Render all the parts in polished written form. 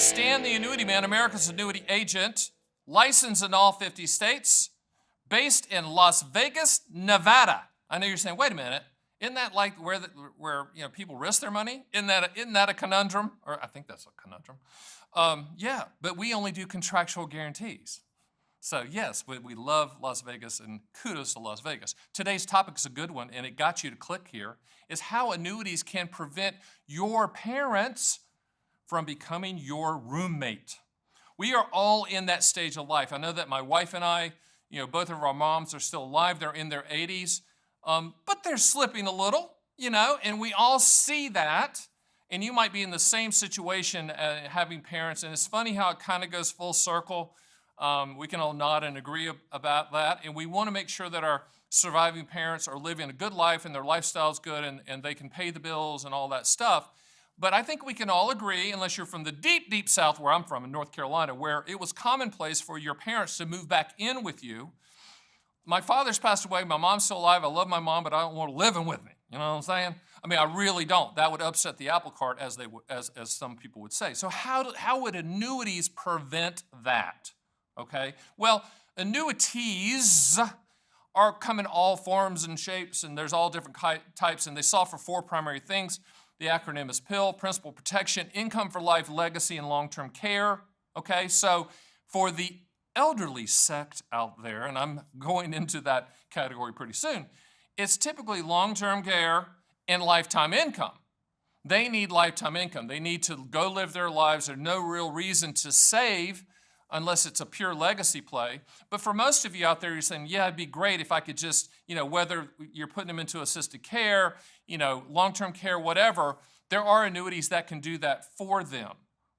Stan the Annuity Man, America's annuity agent, licensed in all 50 states, based in Las Vegas, Nevada. I know you're saying, wait a minute, isn't that like where people risk their money? Isn't that a conundrum? Or I think that's a conundrum. Yeah, but we only do contractual guarantees. So yes, we love Las Vegas, and kudos to Las Vegas. Today's topic is a good one, and it got you to click here, is how annuities can prevent your parents from becoming your roommate. We are all in that stage of life. I know that my wife and I, both of our moms are still alive. They're in their 80s, but they're slipping a little, and we all see that. And you might be in the same situation having parents, and it's funny how it kind of goes full circle. We can all nod and agree about that, and we want to make sure that our surviving parents are living a good life and their lifestyle's good and they can pay the bills and all that stuff. But I think we can all agree, unless you're from the deep, deep South where I'm from in North Carolina, where it was commonplace for your parents to move back in with you. My father's passed away. My mom's still alive. I love my mom, but I don't want to live with me. You know what I'm saying? I mean, I really don't. That would upset the apple cart, as some people would say. So how would annuities prevent that? Okay, well, annuities come in all forms and shapes, and there's all different types, and they solve for 4 primary things. The acronym is PIL: principal protection, income for life, legacy, and long-term care. Okay, so for the elderly sect out there, and I'm going into that category pretty soon, it's typically long-term care and lifetime income. They need lifetime income. They need to go live their lives. There's no real reason to save unless it's a pure legacy play. But for most of you out there, you're saying, yeah, it'd be great if I could just, whether you're putting them into assisted care, long-term care, whatever, there are annuities that can do that for them.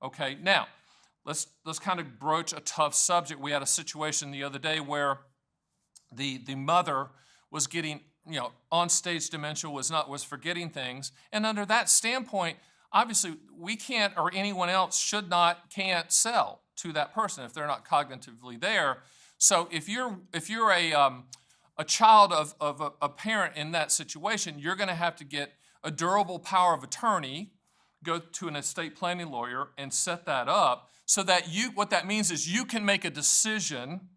Okay, now, let's kind of broach a tough subject. We had a situation the other day where the mother was getting, on-stage dementia, was forgetting things. And under that standpoint, obviously, we can't, or anyone else can't sell to that person if they're not cognitively there. So if you're a child of a parent in that situation, you're going to have to get a durable power of attorney, go to an estate planning lawyer, and set that up so that what that means is you can make a decision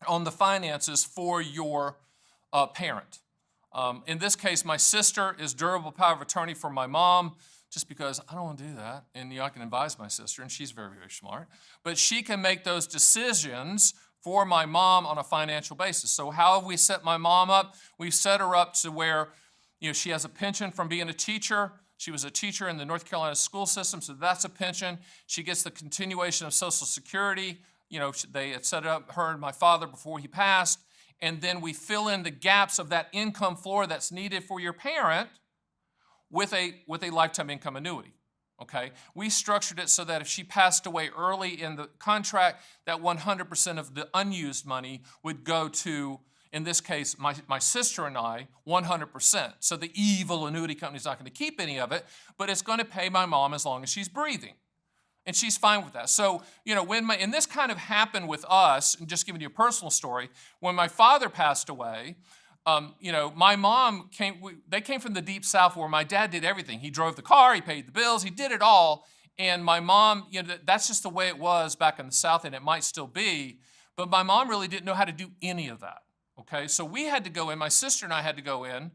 on the finances for your parent. In this case, my sister is durable power of attorney for my mom, just because I don't want to do that. And I can advise my sister, and she's very, very smart. But she can make those decisions for my mom on a financial basis. So how have we set my mom up? We've set her up to where she has a pension from being a teacher. She was a teacher in the North Carolina school system, so that's a pension. She gets the continuation of Social Security. They had set up her and my father before he passed. And then we fill in the gaps of that income floor that's needed for your parent with a lifetime income annuity, okay? We structured it so that if she passed away early in the contract, that 100% of the unused money would go to, in this case, my sister and I, 100%. So the evil annuity company's not going to keep any of it, but it's going to pay my mom as long as she's breathing. And she's fine with that. So, and this kind of happened with us, and just giving you a personal story, when my father passed away, my mom they came from the deep South where my dad did everything. He drove the car, he paid the bills, he did it all. And my mom, that's just the way it was back in the South, and it might still be. But my mom really didn't know how to do any of that, okay? So we had to go in, my sister and I had to go in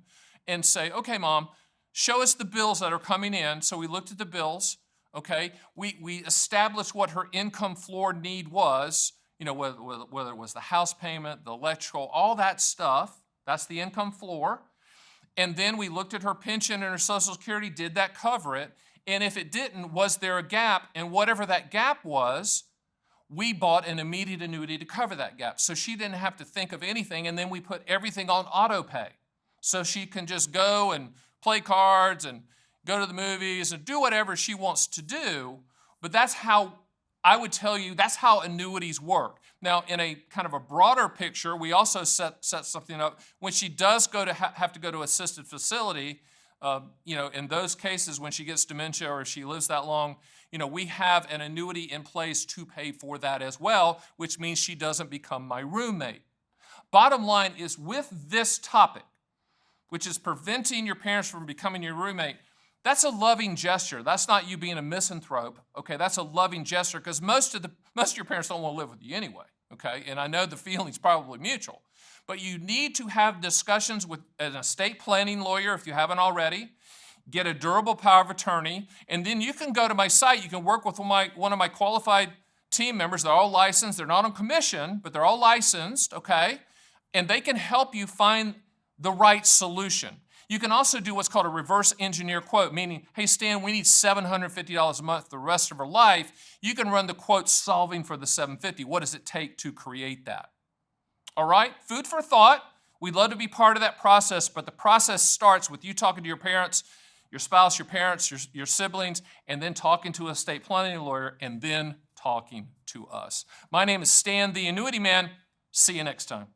and say, okay, Mom, show us the bills that are coming in. So we looked at the bills, okay? We established what her income floor need was, whether it was the house payment, the electrical, all that stuff. That's the income floor. And then we looked at her pension and her Social Security. Did that cover it? And if it didn't, was there a gap? And whatever that gap was, we bought an immediate annuity to cover that gap. So she didn't have to think of anything. And then we put everything on auto pay. So she can just go and play cards and go to the movies and do whatever she wants to do. But that's how I would tell you, that's how annuities work. Now, in a kind of a broader picture, we also set something up. When she does have to go to assisted facility, in those cases when she gets dementia or she lives that long, we have an annuity in place to pay for that as well, which means she doesn't become my roommate. Bottom line is, with this topic, which is preventing your parents from becoming your roommate, That's a loving gesture. That's not you being a misanthrope, okay? That's a loving gesture because most of your parents don't want to live with you anyway, okay? And I know the feeling's probably mutual. But you need to have discussions with an estate planning lawyer if you haven't already. Get a durable power of attorney, and then you can go to my site. You can work with one of my qualified team members. They're all licensed. They're not on commission, but they're all licensed, okay? And they can help you find the right solution. You can also do what's called a reverse engineer quote, meaning, hey, Stan, we need $750 a month the rest of our life. You can run the quote solving for the $750. What does it take to create that? All right, food for thought. We'd love to be part of that process, but the process starts with you talking to your parents, your spouse, your parents, your siblings, and then talking to an estate planning lawyer, and then talking to us. My name is Stan, the Annuity Man. See you next time.